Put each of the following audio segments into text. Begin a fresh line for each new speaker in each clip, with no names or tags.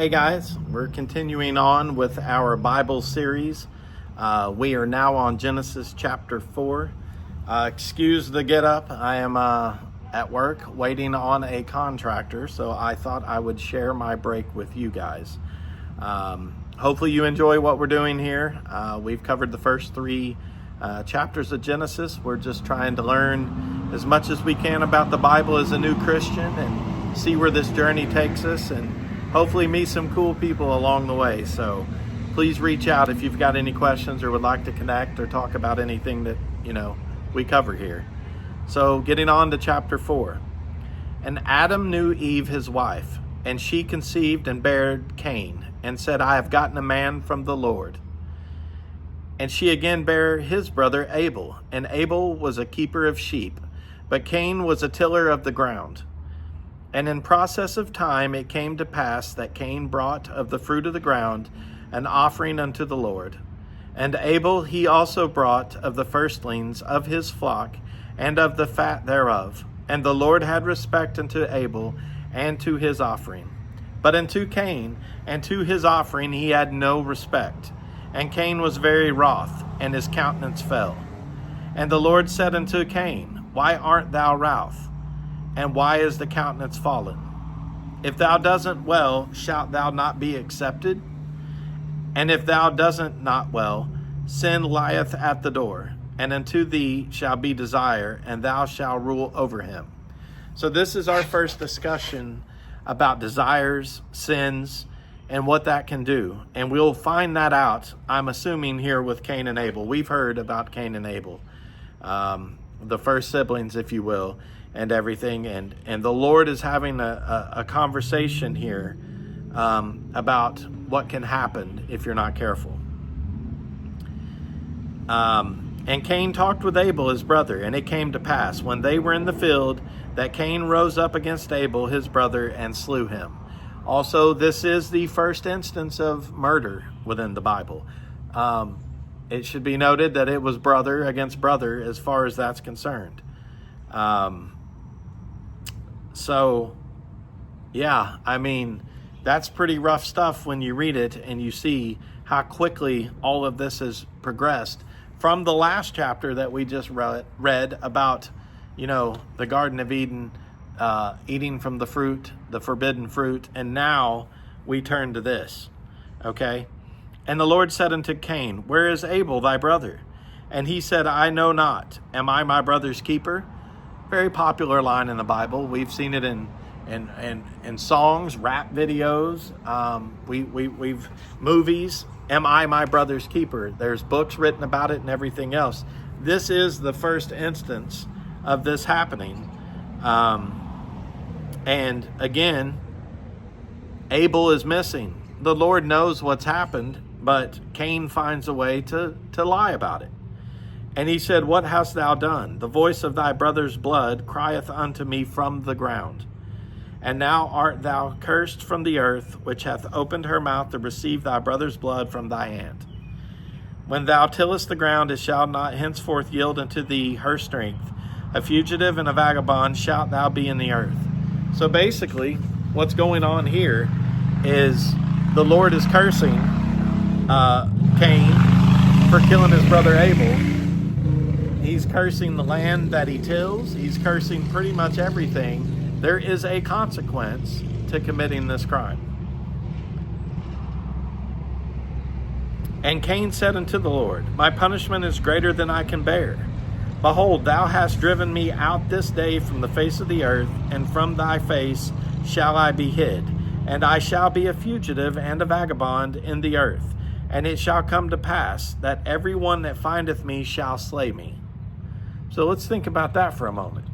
Hey guys, we're continuing on with our Bible series. We are now on Genesis chapter 4. Excuse the get up. I am at work waiting on a contractor, so I thought I would share my break with you guys. Hopefully you enjoy what we're doing here. We've covered the first three chapters of Genesis. We're just trying to learn as much as we can about the Bible as a new Christian and see where this journey takes us, and hopefully meet some cool people along the way. So please reach out if you've got any questions or would like to connect or talk about anything that, we cover here. So getting on to chapter 4. And Adam knew Eve his wife, and she conceived and bare Cain, and said, I have gotten a man from the Lord. And she again bare his brother Abel, and Abel was a keeper of sheep, but Cain was a tiller of the ground. And in process of time it came to pass that Cain brought of the fruit of the ground an offering unto the Lord. And Abel he also brought of the firstlings of his flock and of the fat thereof. And the Lord had respect unto Abel and to his offering. But unto Cain and to his offering he had no respect. And Cain was very wroth, and his countenance fell. And the Lord said unto Cain, Why art thou wroth? And why is the countenance fallen? If thou doesn't well, shalt thou not be accepted? And if thou doesn't not well, sin lieth at the door, and unto thee shall be desire, and thou shalt rule over him. So this is our first discussion about desires, sins, and what that can do. And we'll find that out, I'm assuming, here with Cain and Abel. We've heard about Cain and Abel, the first siblings, if you will, and everything, and the Lord is having a conversation here about what can happen if you're not careful. And Cain talked with Abel his brother, and it came to pass when they were in the field that Cain rose up against Abel his brother and slew him. Also, this is the first instance of murder within the Bible. It should be noted that it was brother against brother as far as that's concerned. So, yeah, I mean, that's pretty rough stuff when you read it and you see how quickly all of this has progressed from the last chapter that we just read about, the Garden of Eden, eating from the fruit, the forbidden fruit, and now we turn to this, okay? And the Lord said unto Cain, Where is Abel thy brother? And he said, I know not. Am I my brother's keeper? Very popular line in the Bible. We've seen it in songs, rap videos, we've movies. Am I my brother's keeper? There's books written about it and everything else. This is the first instance of this happening. And again, Abel is missing. The Lord knows what's happened, but Cain finds a way to lie about it. And he said, What hast thou done? The voice of thy brother's blood crieth unto me from the ground. And now art thou cursed from the earth, which hath opened her mouth to receive thy brother's blood from thy hand. When thou tillest the ground, it shall not henceforth yield unto thee her strength. A fugitive and a vagabond shalt thou be in the earth. So basically, what's going on here is the Lord is cursing Cain for killing his brother Abel. He's cursing the land that he tills. He's cursing pretty much everything. There is a consequence to committing this crime. And Cain said unto the Lord, My punishment is greater than I can bear. Behold, thou hast driven me out this day from the face of the earth, and from thy face shall I be hid. And I shall be a fugitive and a vagabond in the earth. And it shall come to pass that every one that findeth me shall slay me. So let's think about that for a moment.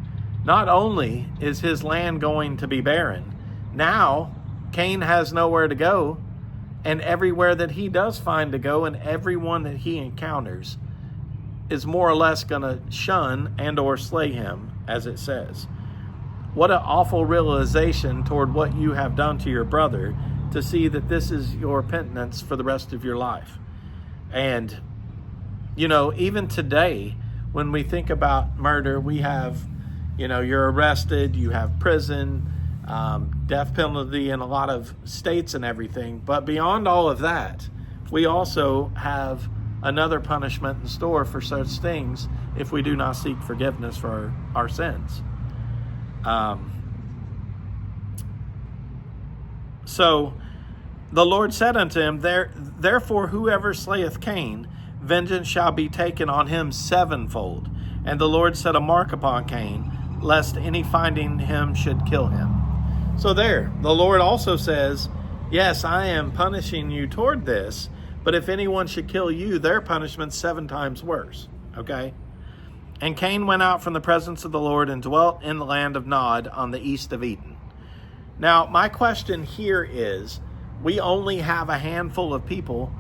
Not only is his land going to be barren, now Cain has nowhere to go, and everywhere that he does find to go and everyone that he encounters is more or less going to shun and or slay him, as it says. What an awful realization toward what you have done to your brother, to see that this is your penitence for the rest of your life. And, even today, when we think about murder, we have, you're arrested, you have prison, death penalty in a lot of states and everything. But beyond all of that, we also have another punishment in store for such things if we do not seek forgiveness for our sins. So the Lord said unto him, Therefore whoever slayeth Cain, vengeance shall be taken on him sevenfold. And the Lord set a mark upon Cain, lest any finding him should kill him. So there, the Lord also says, yes, I am punishing you toward this, but if anyone should kill you, their punishment's 7 times worse. Okay? And Cain went out from the presence of the Lord and dwelt in the land of Nod on the east of Eden. Now, my question here is, we only have a handful of people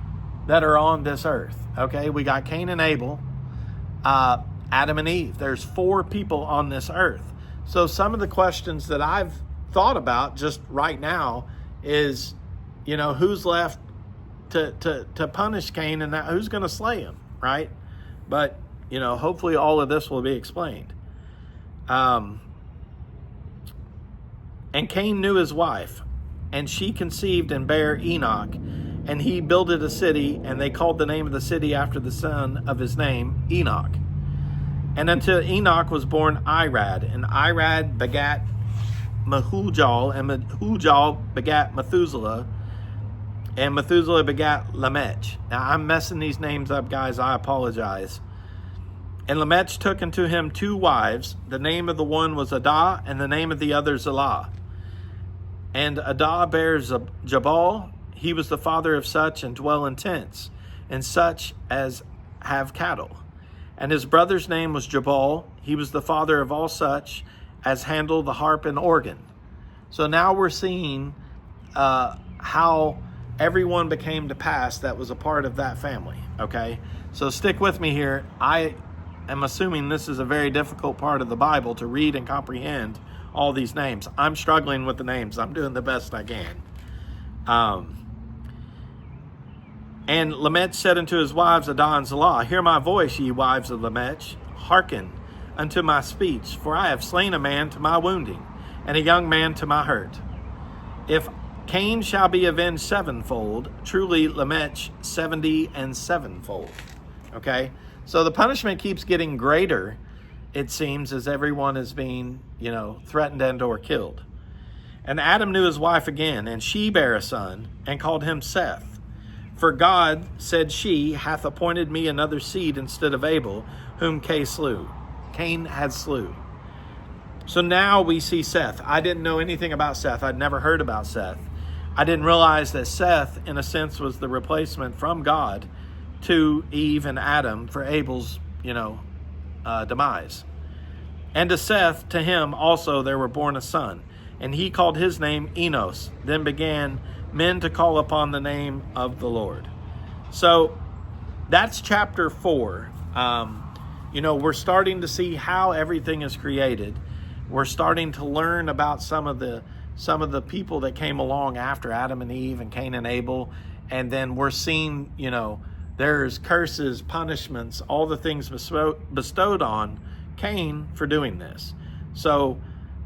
that are on this earth. Okay? We got Cain and Abel, Adam and Eve. There's 4 people on this earth. So some of the questions that I've thought about just right now is, who's left to punish Cain, and who's going to slay him, right? But, hopefully all of this will be explained. And Cain knew his wife, and she conceived and bare Enoch, and he builded a city, and they called the name of the city after the son of his name, Enoch. And until Enoch was born Irad, and Irad begat Mahujal, and Mahujal begat Methuselah, and Methuselah begat Lamech. Now, I'm messing these names up, guys. I apologize. And Lamech took unto him 2 wives. The name of the one was Adah, and the name of the other Zillah. And Adah bare Jabal. He was the father of such and dwell in tents, and such as have cattle. And his brother's name was Jabal. He was the father of all such as handle the harp and organ. So now we're seeing how everyone became to pass that was a part of that family, okay? So stick with me here. I am assuming this is a very difficult part of the Bible to read and comprehend all these names. I'm struggling with the names. I'm doing the best I can. And Lamech said unto his wives, Adah and Zillah, Hear my voice, ye wives of Lamech. Hearken unto my speech, for I have slain a man to my wounding, and a young man to my hurt. If Cain shall be avenged 7-fold, truly Lamech 70 and 7-fold. Okay? So the punishment keeps getting greater, it seems, as everyone is being, threatened and or killed. And Adam knew his wife again, and she bare a son, and called him Seth. For God, said she, hath appointed me another seed instead of Abel, whom Cain had slew. So now we see Seth. I didn't know anything about Seth. I'd never heard about Seth. I didn't realize that Seth, in a sense, was the replacement from God to Eve and Adam for Abel's, demise. And to Seth, to him also there were born a son, and he called his name Enos. Then began men to call upon the name of the Lord. So that's chapter 4. We're starting to see how everything is created. We're starting to learn about some of the people that came along after Adam and Eve and Cain and Abel. And then we're seeing, there's curses, punishments, all the things bestowed on Cain for doing this. So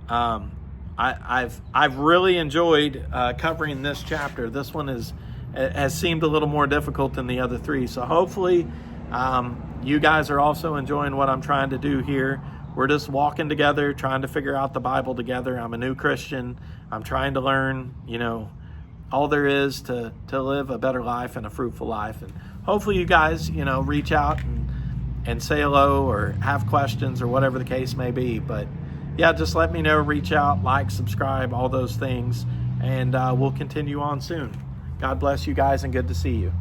I've really enjoyed covering this chapter. This one has seemed a little more difficult than the other 3. So hopefully you guys are also enjoying what I'm trying to do here. We're just walking together, trying to figure out the Bible together. I'm a new Christian. I'm trying to learn, all there is to live a better life and a fruitful life. And hopefully you guys, reach out and say hello or have questions or whatever the case may be. But yeah, just let me know, reach out, like, subscribe, all those things. And we'll continue on soon. God bless you guys, and good to see you.